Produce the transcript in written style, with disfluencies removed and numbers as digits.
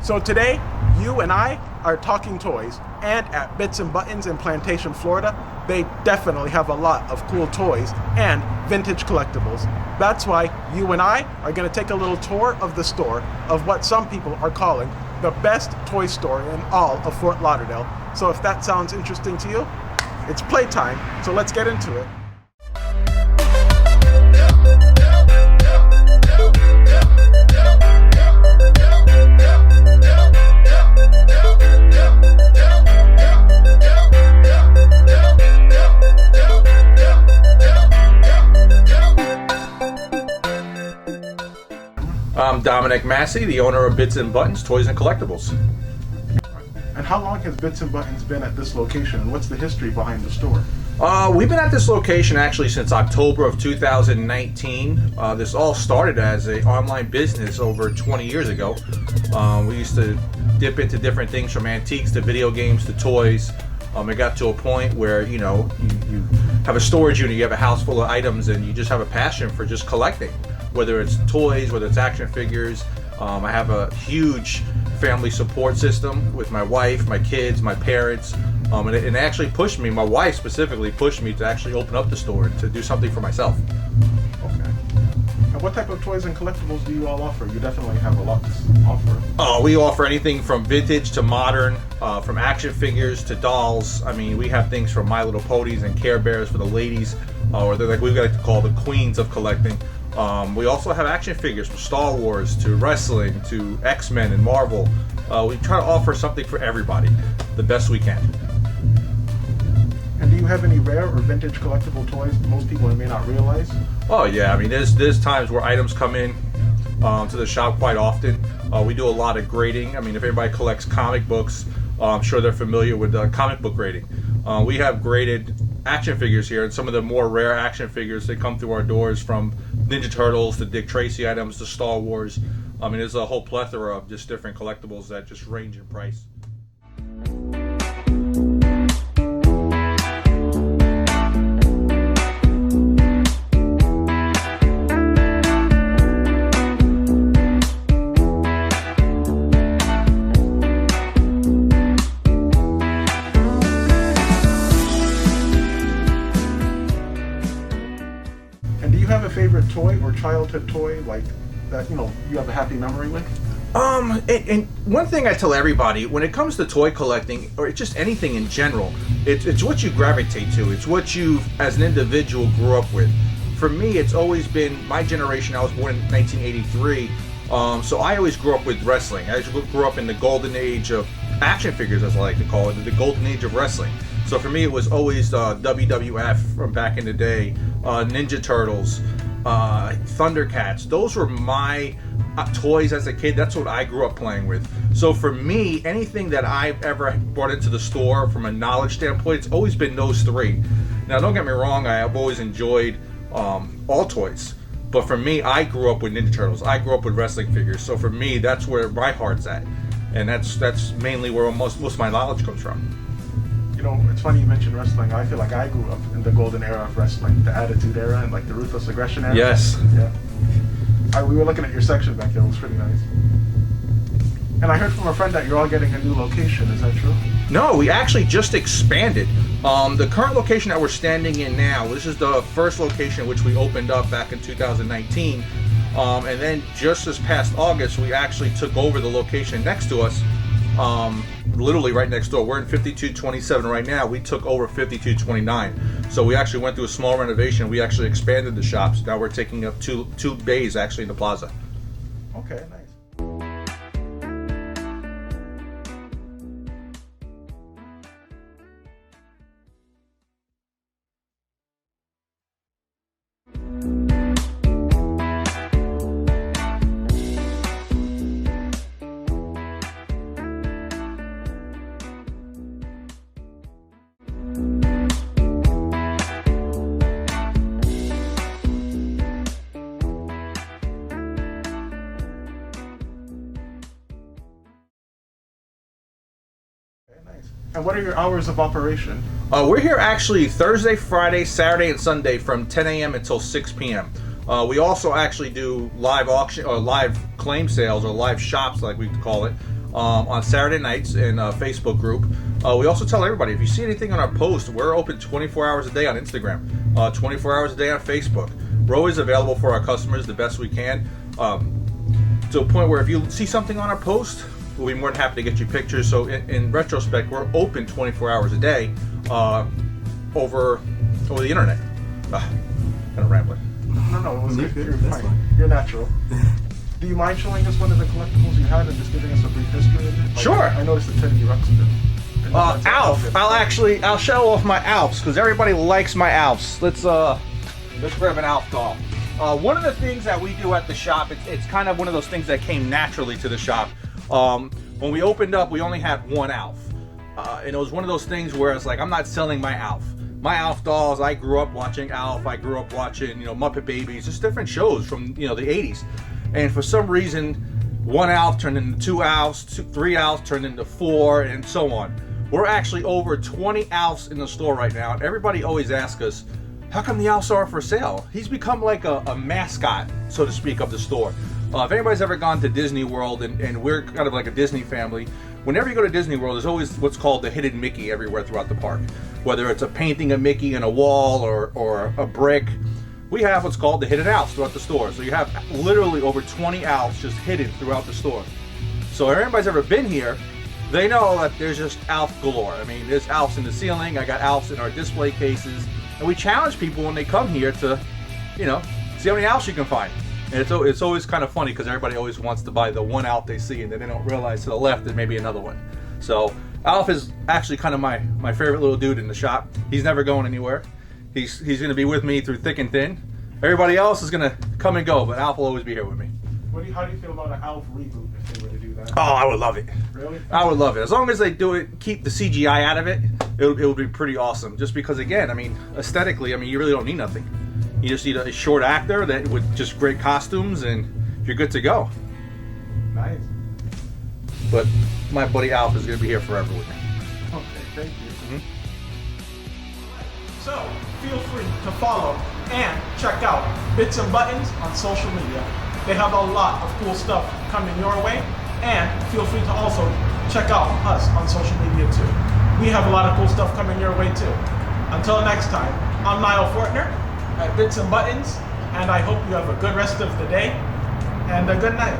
So today, you and I are talking toys, and at Bitz Buttons in Plantation, Florida, they definitely have a lot of cool toys and vintage collectibles. That's why you and I are going to take a little tour of the store of what some people are calling the best toy store in all of Fort Lauderdale. So if that sounds interesting to you, it's playtime, so let's get into it. I'm Dominick Masi, the owner of Bitz Buttons Toys and Collectibles. And how long has Bitz Buttons been at this location, and what's the history behind the store? We've been at this location actually since October of 2019. This all started as an online business over 20 years ago. We used to dip into different things from antiques to video games to toys. It got to a point where, you know, you have a storage unit, you have a house full of items, and you just have a passion for just collecting. Whether it's toys, whether it's action figures. I have a huge family support system with my wife, my kids, my parents, and it actually pushed me, my wife specifically pushed me to actually open up the store to do something for myself. Okay. And what type of toys and collectibles do you all offer? You definitely have a lot to offer. We offer anything from vintage to modern, from action figures to dolls. I mean, we have things from My Little Ponies and Care Bears for the ladies, or they're like we like to call the queens of collecting. We also have action figures from Star Wars to wrestling to X-Men and Marvel. We try to offer something for everybody, the best we can. And do you have any rare or vintage collectible toys most people may not realize? Oh yeah, I mean there's times where items come in to the shop quite often. We do a lot of grading. I mean, if everybody collects comic books, I'm sure they're familiar with comic book grading. We have graded action figures here, and some of the more rare action figures that come through our doors, from Ninja Turtles to Dick Tracy items to Star Wars. I mean, there's a whole plethora of just different collectibles that just range in price. Favorite toy or childhood toy, like that, you know, you have a happy memory with? And one thing I tell everybody when it comes to toy collecting, or just anything in general, it's what you gravitate to. It's what you, as an individual, grew up with. For me, it's always been my generation. I was born in 1983, so I always grew up with wrestling. I grew up in the golden age of action figures, as I like to call it, the golden age of wrestling. So for me, it was always WWF from back in the day, Ninja Turtles, Thundercats. Those were my toys as a kid. That's what I grew up playing with. So for me, anything that I've ever brought into the store from a knowledge standpoint, it's always been those three. Now, don't get me wrong, I've always enjoyed all toys. But for me, I grew up with Ninja Turtles. I grew up with wrestling figures. So for me, that's where my heart's at. And that's mainly where most of my knowledge comes from. You know, it's funny you mentioned wrestling. I feel like I grew up in the golden era of wrestling, the Attitude Era and like the Ruthless Aggression Era. Yes. Yeah. We were looking at your section back there. It was pretty nice. And I heard from a friend that you're all getting a new location. Is that true? No, we actually just expanded. The current location that we're standing in now, this is the first location which we opened up back in 2019. And then just this past August, we actually took over the location next to us. Literally right next door. We're in 5227 right now. We took over 5229. So we actually went through a small renovation. We actually expanded the shops. Now we're taking up two bays actually in the plaza. Okay, nice. And what are your hours of operation? We're here actually Thursday, Friday, Saturday, and Sunday from 10 a.m. until 6 p.m. We also actually do live auction or live claim sales or live shops, like we call it, on Saturday nights in a Facebook group. We also tell everybody, if you see anything on our post, we're open 24 hours a day on Instagram, 24 hours a day on Facebook. We're always available for our customers the best we can, to a point where if you see something on our post, we'll be more than happy to get you pictures. So in retrospect, we're open 24 hours a day over the internet. Kind of rambling. No, it was good. You're fine. You're natural. Do you mind showing us one of the collectibles you had and just giving us a brief history of it? Like, Sure. I noticed the Teddy Ruxpin. Alf. I'll show off my Alfs because everybody likes my Alfs. Let's grab an Alf doll. One of the things that we do at the shop, it's kind of one of those things that came naturally to the shop. When we opened up, we only had one Alf, and it was one of those things where it's like, I'm not selling my Alf. My Alf dolls, I grew up watching Alf. I grew up watching, Muppet Babies, just different shows from, the 80s. And for some reason, one Alf turned into two Alfs, three Alfs turned into four, and so on. We're actually over 20 Alfs in the store right now, and everybody always asks us, how come the Alfs are for sale? He's become like a mascot, so to speak, of the store. If anybody's ever gone to Disney World, and we're kind of like a Disney family, whenever you go to Disney World, there's always what's called the hidden Mickey everywhere throughout the park. Whether it's a painting of Mickey in a wall or a brick, we have what's called the hidden Alfs throughout the store. So you have literally over 20 Alfs just hidden throughout the store. So if anybody's ever been here, they know that there's just Alf galore. I mean, there's Alfs in the ceiling, I got Alfs in our display cases, and we challenge people when they come here to, see how many Alfs you can find. And it's always kind of funny because everybody always wants to buy the one Alf they see, and then they don't realize to the left there's maybe another one. So Alf is actually kind of my favorite little dude in the shop. He's never going anywhere. He's going to be with me through thick and thin. Everybody else is going to come and go, but Alf will always be here with me. How do you feel about an Alf reboot if they were to do that? Oh, I would love it. Really? I would love it. As long as they do it, keep the CGI out of it, it would be pretty awesome. Just because, again, aesthetically, you really don't need nothing. You just need a short actor that with just great costumes, and you're good to go. Nice. But my buddy Alf is going to be here forever with me. Okay, thank you. So, feel free to follow and check out Bitz and Buttons on social media. They have a lot of cool stuff coming your way, and feel free to also check out us on social media too. We have a lot of cool stuff coming your way too. Until next time, I'm Niall Fortner at Bitz and Buttons, and I hope you have a good rest of the day and a good night.